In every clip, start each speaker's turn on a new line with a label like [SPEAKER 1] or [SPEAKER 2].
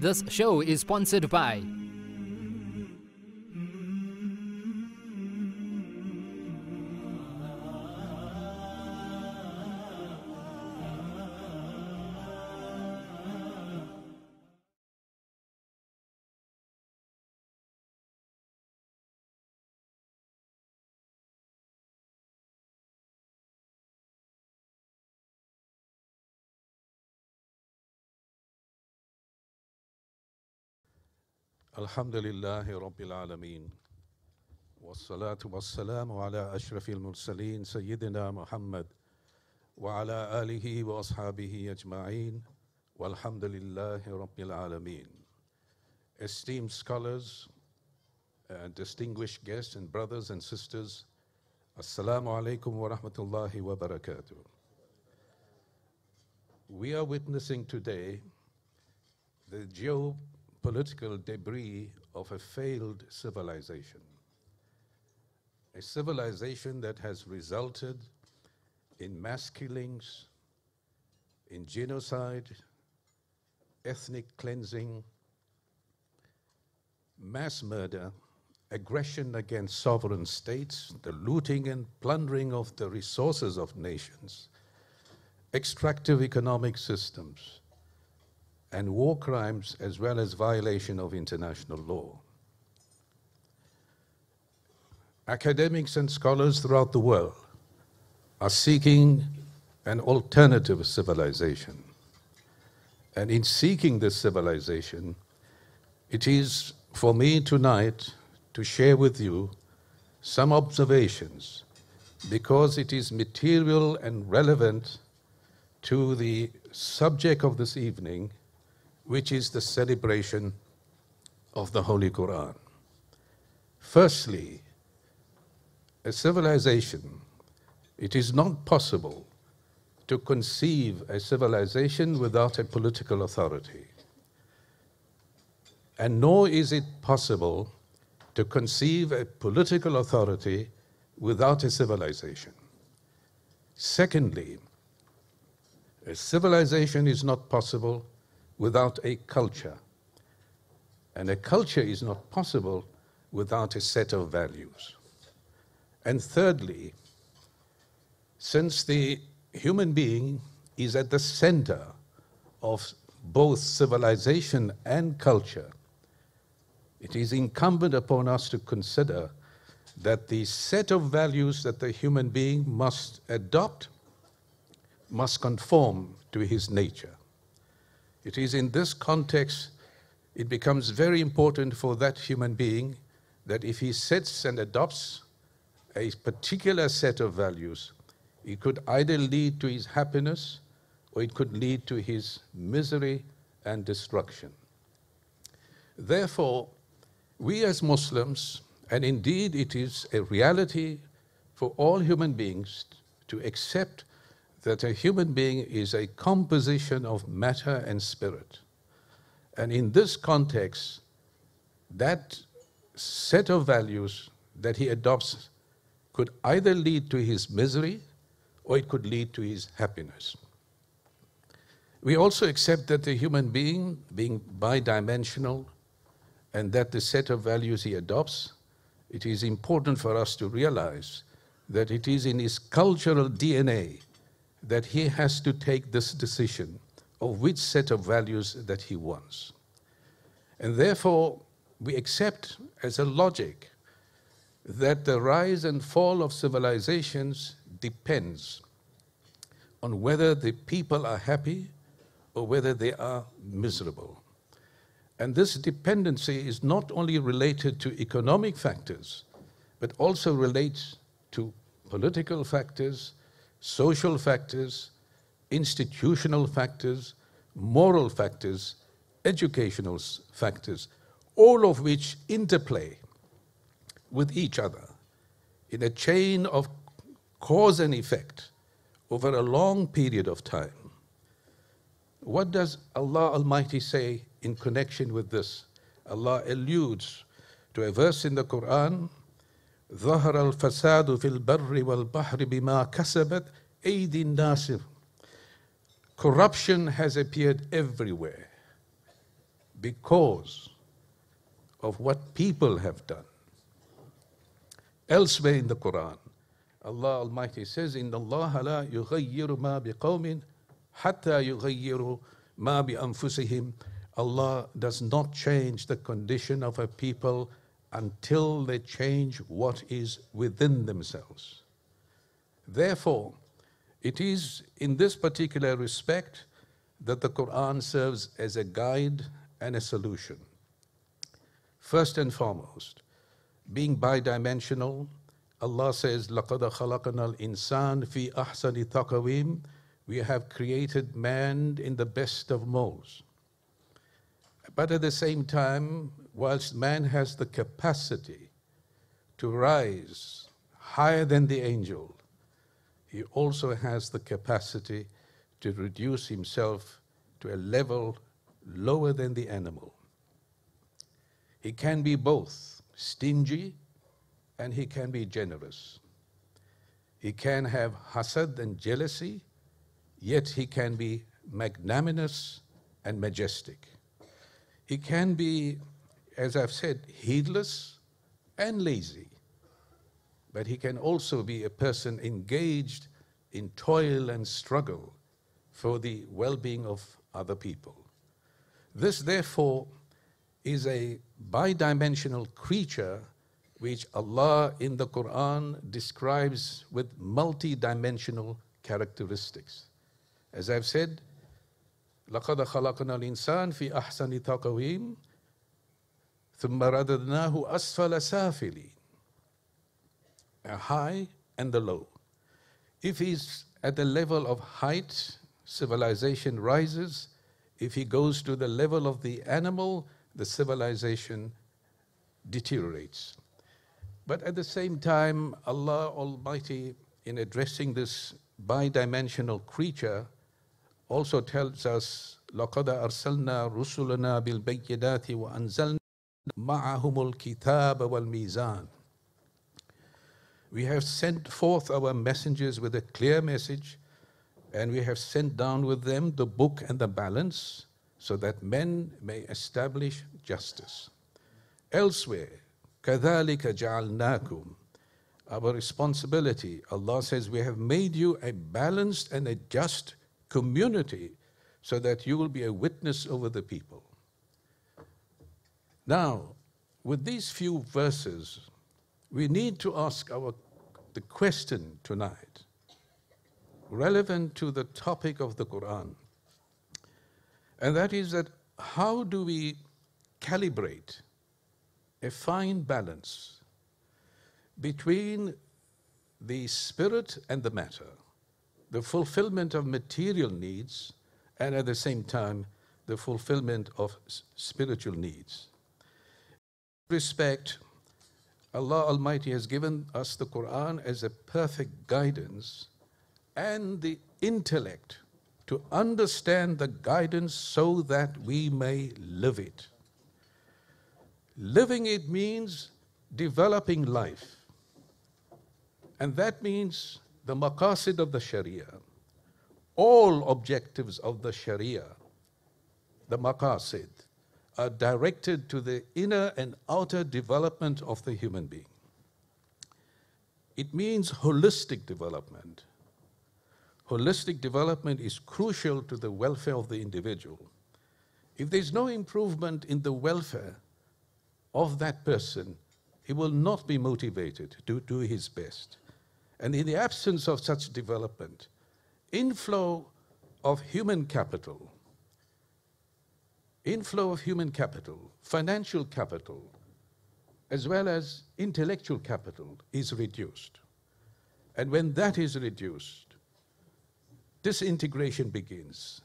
[SPEAKER 1] This show is sponsored by
[SPEAKER 2] Alhamdulillahi Rabbil Alameen. Wassalatu wassalamu ala ashrafil mursaleen Sayyidina Muhammad wa ala alihi wa ashabihi ajma'een walhamdulillahi Rabbil Alameen. Esteemed scholars, distinguished guests and brothers and sisters, Assalamu alaikum wa rahmatullahi wa barakatuh. We are witnessing today the geopolitical debris of a failed civilization. A civilization that has resulted in mass killings, in genocide, ethnic cleansing, mass murder, aggression against sovereign states, the looting and plundering of the resources of nations, extractive economic systems, and war crimes, as well as violation of international law. Academics and scholars throughout the world are seeking an alternative civilization. And in seeking this civilization, it is for me tonight to share with you some observations, because it is material and relevant to the subject of this evening, which is the celebration of the Holy Quran. Firstly, a civilization, it is not possible to conceive a civilization without a political authority. And nor is it possible to conceive a political authority without a civilization. Secondly, a civilization is not possible without a culture. And a culture is not possible without a set of values. And thirdly, since the human being is at the center of both civilization and culture, it is incumbent upon us to consider that the set of values that the human being must adopt must conform to his nature. It is in this context, it becomes very important for that human being that if he sets and adopts a particular set of values, it could either lead to his happiness or it could lead to his misery and destruction. Therefore, we as Muslims, and indeed it is a reality for all human beings to accept that a human being is a composition of matter and spirit. And in this context, that set of values that he adopts could either lead to his misery or it could lead to his happiness. We also accept that the human being bidimensional, and that the set of values he adopts, it is important for us to realize that it is in his cultural DNA that he has to take this decision of which set of values that he wants. And therefore, we accept as a logic that the rise and fall of civilizations depends on whether the people are happy or whether they are miserable. And this dependency is not only related to economic factors, but also relates to political factors, social factors, institutional factors, moral factors, educational factors, all of which interplay with each other in a chain of cause and effect over a long period of time. What does Allah Almighty say in connection with this? Allah alludes to a verse in the Quran, ظهر الفساد في البر والبحر بما كسبت أيدي الناس. Corruption has appeared everywhere. because of what people have done. Elsewhere in the Quran, Allah Almighty says, إِنَّ اللَّهَ لَا يُغَيِّرُ مَا بِقَوْمٍ حَتَّى يُغَيِّرُوا مَا بِأَنفُسِهِمْ. Allah does not change the condition of a people until they change what is within themselves. Therefore, it is in this particular respect that the Quran serves as a guide and a solution. First and foremost, being bidimensional, Allah says, لَقَدْ خَلَقْنَا الْإِنسَانَ فِي أَحْسَنِ تَقْوِيمٍ. We have created man in the best of molds. But at the same time, whilst man has the capacity to rise higher than the angel, he also has the capacity to reduce himself to a level lower than the animal. He can be both stingy and he can be generous. He can have hasad and jealousy, yet he can be magnanimous and majestic. He can be, as I've said, heedless and lazy, but he can also be a person engaged in toil and struggle for the well-being of other people. This, therefore, is a bidimensional creature which Allah in the Quran describes with multidimensional characteristics. As I've said, لَقَدْ خَلَقْنَا الْإِنسَانَ فِي أَحْسَنِ تَقْوِيمٍ ثُمَّ رَدَدْنَاهُ أَسْفَلَ سَافِلِينَ. A high and the low. If he's at the level of height, civilization rises. If he goes to the level of the animal, the civilization deteriorates. But at the same time, Allah Almighty, in addressing this bidimensional creature, also tells us, لَقَدْ أَرْسَلْنَا رُسُلَنَا بِالْبَيِّنَاتِ وَأَنزَلْنَا مَعَهُمُ الْكِتَابَ وَالْمِيزَانَ. We have sent forth our messengers with a clear message, and we have sent down with them the book and the balance, so that men may establish justice. Elsewhere, كَذَلِكَ جَعَلْنَاكُمْ. Our responsibility, Allah says, we have made you a balanced and a just community so that you will be a witness over the people. Now, with these few verses, we need to ask the question tonight, relevant to the topic of the Quran, and that is that how do we calibrate a fine balance between the spirit and the matter, the fulfillment of material needs, and at the same time, the fulfillment of spiritual needs. In respect, Allah Almighty has given us the Quran as a perfect guidance and the intellect to understand the guidance so that we may live it. Living it means developing life. And that means the maqasid of the Sharia. All objectives of the Sharia, the maqasid, are directed to the inner and outer development of the human being. It means holistic development. Holistic development is crucial to the welfare of the individual. If there's no improvement in the welfare of that person, he will not be motivated to do his best. And in the absence of such development, inflow of human capital, financial capital, as well as intellectual capital is reduced. And when that is reduced, disintegration begins,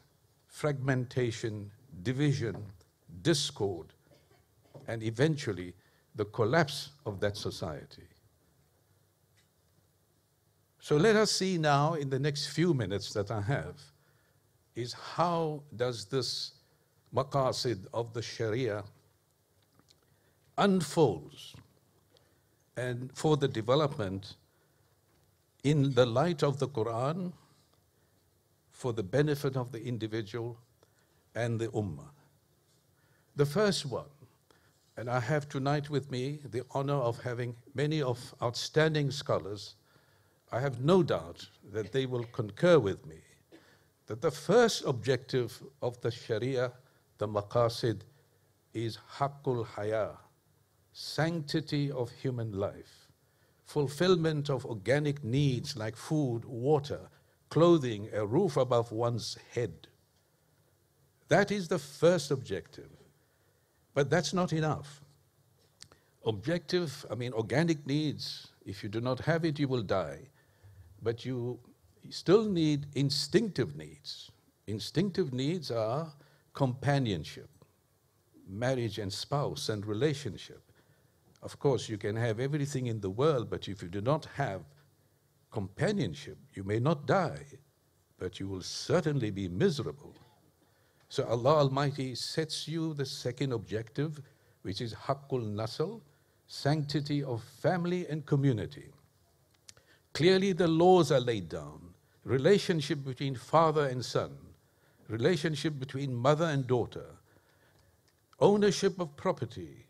[SPEAKER 2] fragmentation, division, discord, and eventually the collapse of that society. So let us see now, in the next few minutes that I have, is how does this maqasid of the Sharia unfolds and for the development in the light of the Quran, for the benefit of the individual and the ummah. The first one, and I have tonight with me the honor of having many of outstanding scholars. I have no doubt that they will concur with me that the first objective of the Sharia, the maqasid, is haqqul haya, sanctity of human life, fulfillment of organic needs like food, water, clothing, a roof above one's head. That is the first objective. But that's not enough. Organic needs, if you do not have it, you will die. But you still need instinctive needs. Instinctive needs are companionship, marriage and spouse and relationship. Of course, you can have everything in the world, but if you do not have companionship, you may not die, but you will certainly be miserable. So Allah Almighty sets you the second objective, which is haqqul nasl, sanctity of family and community. Clearly the laws are laid down. Relationship between father and son, relationship between mother and daughter, ownership of property,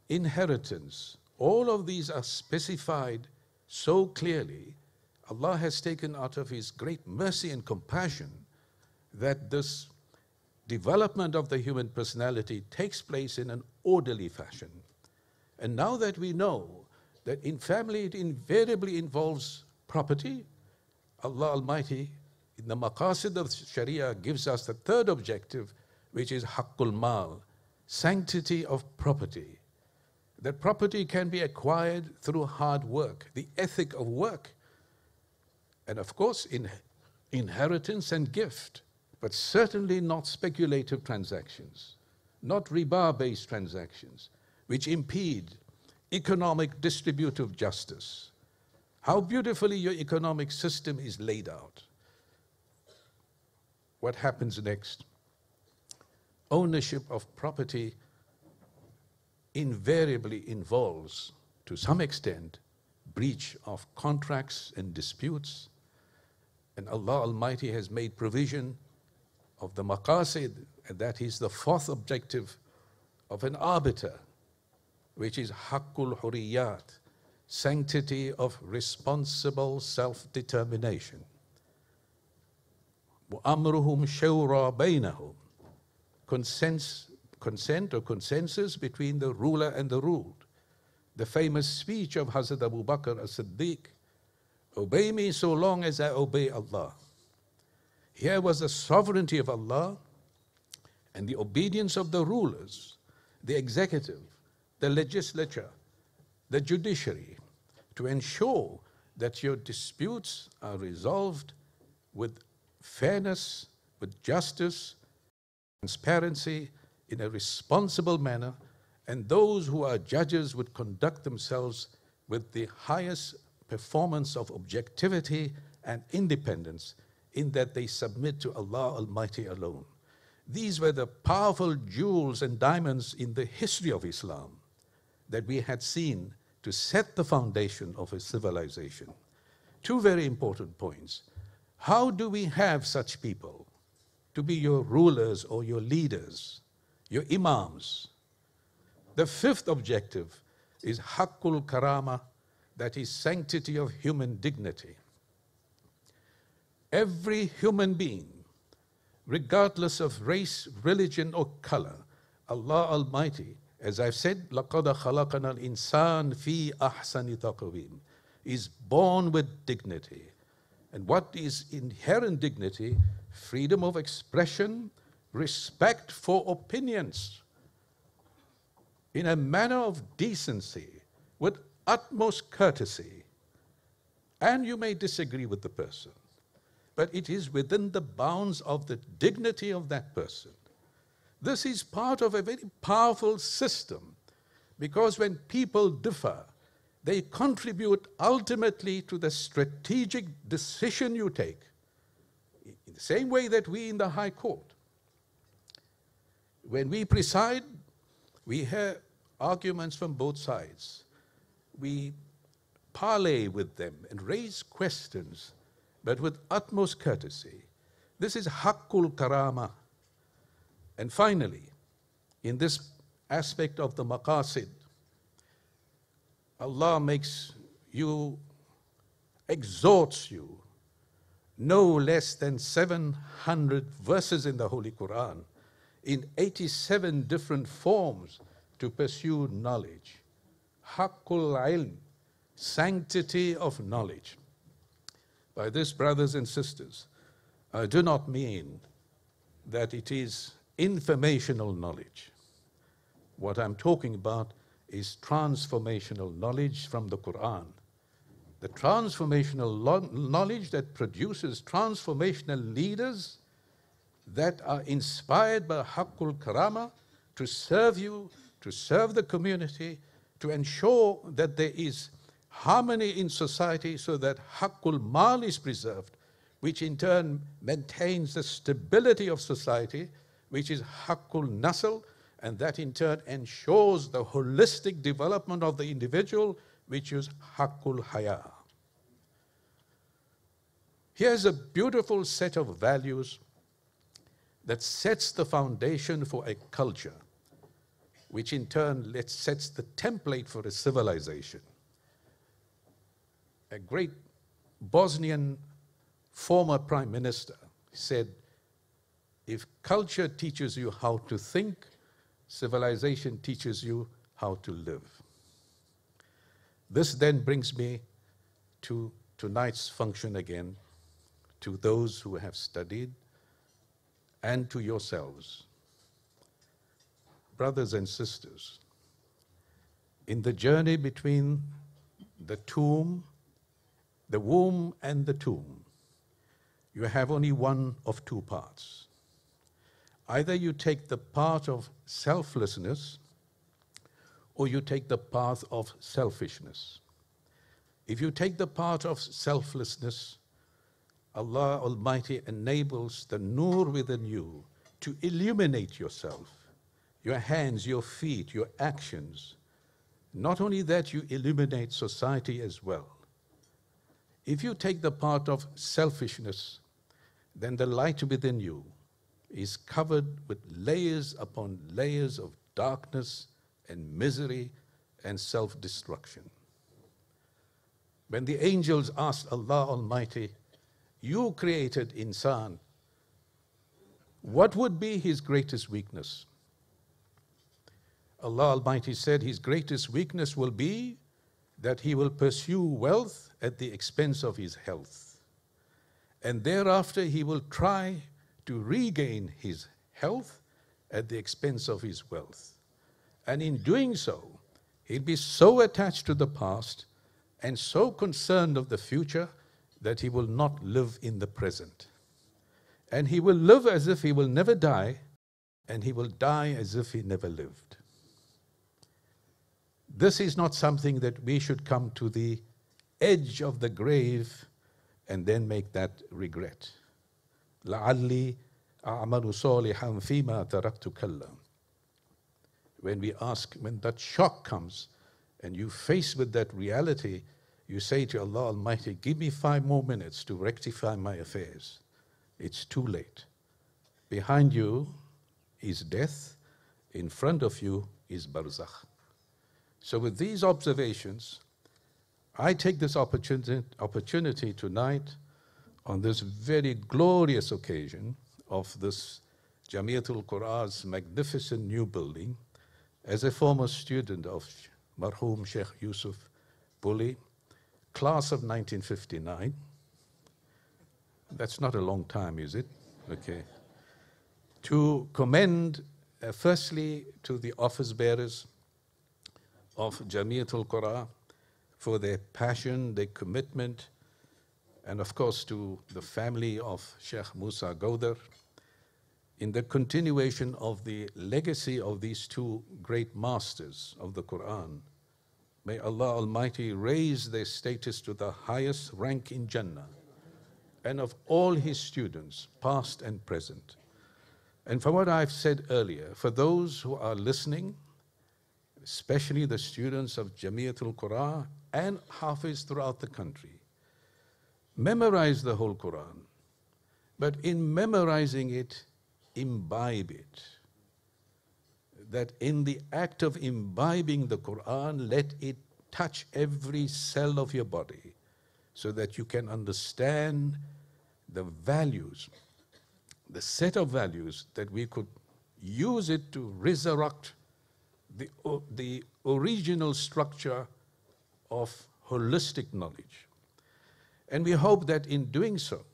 [SPEAKER 2] inheritance, all of these are specified so clearly. Allah has taken out of His great mercy and compassion that this development of the human personality takes place in an orderly fashion. And now that we know that in family it invariably involves property, Allah Almighty in the maqasid of Sharia gives us the third objective, which is haqqul mal, sanctity of property. That property can be acquired through hard work, the ethic of work, and of course inheritance and gift, but certainly not speculative transactions, not riba-based transactions, which impede economic distributive justice. How beautifully your economic system is laid out. What happens next? Ownership of property invariably involves, to some extent, breach of contracts and disputes. And Allah Almighty has made provision of the maqasid, and that is the fourth objective of an arbiter, which is haqqul huriyat, sanctity of responsible self-determination. وَأَمْرُهُمْ شَوْرَى بَيْنَهُمْ, consent or consensus between the ruler and the ruled. The famous speech of Hafith Abu Bakr as-Siddiq, obey me so long as I obey Allah. Here was the sovereignty of Allah and the obedience of the rulers, the executive, the legislature, the judiciary, to ensure that your disputes are resolved with fairness, with justice, transparency, in a responsible manner, and those who are judges would conduct themselves with the highest performance of objectivity and independence, in that they submit to Allah Almighty alone. These were the powerful jewels and diamonds in the history of Islam that we had seen to set the foundation of a civilization. Two very important points. How do we have such people to be your rulers or your leaders, your imams? The fifth objective is haqqul karama, that is sanctity of human dignity. Every human being, regardless of race, religion, or color, Allah Almighty, as I've said, لَقَدْ خَلَقَنَا الْإِنسَانَ فِي أَحْسَنِ تَقْوِيمٍ, is born with dignity. And what is inherent dignity? Freedom of expression, respect for opinions, in a manner of decency, with utmost courtesy. And you may disagree with the person, but it is within the bounds of the dignity of that person. This is part of a very powerful system, because when people differ, they contribute ultimately to the strategic decision you take. In the same way that we in the High Court, when we preside, we hear arguments from both sides. We parley with them and raise questions, but with utmost courtesy. This is haqqul karama. And finally, in this aspect of the maqasid, Allah makes you, exhorts you, no less than 700 verses in the Holy Quran, in 87 different forms to pursue knowledge. Haqqul ilm, sanctity of knowledge. By this, brothers and sisters, I do not mean that it is informational knowledge. What I'm talking about is transformational knowledge from the Quran. The transformational knowledge that produces transformational leaders that are inspired by Haqqul Karama to serve you, to serve the community, to ensure that there is harmony in society so that Haqqul Mal is preserved, which in turn maintains the stability of society, which is Haqqul Nasl, and that in turn ensures the holistic development of the individual, which is Haqqul Haya. Here's a beautiful set of values that sets the foundation for a culture, which in turn sets the template for a civilization. A great Bosnian former prime minister said, if culture teaches you how to think, civilization teaches you how to live. This then brings me to tonight's function again, to those who have studied and to yourselves. Brothers and sisters, in the journey between the womb and the tomb, you have only one of two paths. Either you take the path of selflessness or you take the path of selfishness. If you take the path of selflessness, Allah Almighty enables the nur within you to illuminate yourself, your hands, your feet, your actions. Not only that, you illuminate society as well. If you take the path of selfishness, then the light within you is covered with layers upon layers of darkness and misery and self-destruction. When the angels asked Allah Almighty, you created insan, what would be his greatest weakness? Allah Almighty said his greatest weakness will be that he will pursue wealth at the expense of his health. And thereafter he will try to regain his health at the expense of his wealth. And in doing so, he'll be so attached to the past and so concerned of the future that he will not live in the present. And he will live as if he will never die, and he will die as if he never lived. This is not something that we should come to the edge of the grave and then make that regret. لَعَلِّي أَعْمَلُ صَالِحًا فِيمَا تَرَكْتُ كَلًّا. When that shock comes and you face with that reality, you say to Allah Almighty, give me 5 more minutes to rectify my affairs. It's too late. Behind you is death. In front of you is barzakh. So with these observations, I take this opportunity tonight on this very glorious occasion of this Jamiatul Quran's magnificent new building as a former student of Marhum Sheikh Yusuf Buli, class of 1959. That's not a long time, is it? Okay. To commend firstly to the office bearers of Jamiatul Quran for their passion, their commitment, and of course to the family of Sheikh Musa Gaudar in the continuation of the legacy of these 2 great masters of the Quran. May Allah Almighty raise their status to the highest rank in Jannah, and of all his students, past and present. And for what I've said earlier, for those who are listening, especially the students of Jamiatul Quran and Hafiz throughout the country, memorize the whole Quran, but in memorizing it, imbibe it. that in the act of imbibing the Quran, let it touch every cell of your body so that you can understand the values, the set of values that we could use it to resurrect the original structure of holistic knowledge. And we hope that in doing so,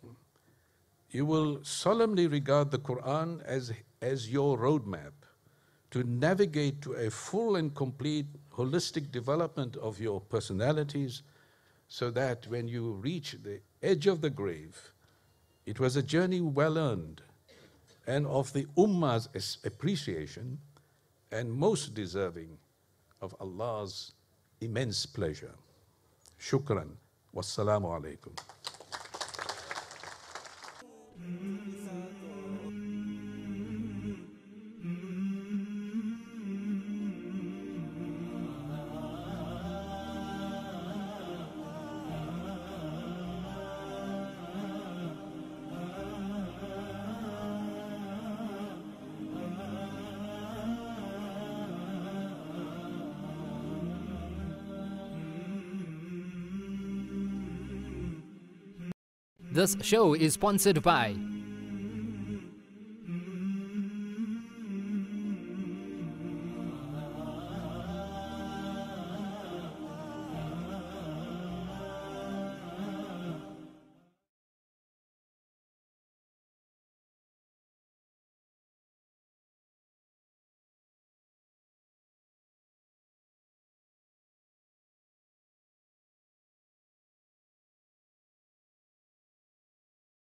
[SPEAKER 2] you will solemnly regard the Quran as your roadmap to navigate to a full and complete holistic development of your personalities, so that when you reach the edge of the grave, it was a journey well earned and of the Ummah's appreciation and most deserving of Allah's immense pleasure. Shukran. Wassalamu alaikum.
[SPEAKER 1] This show is sponsored by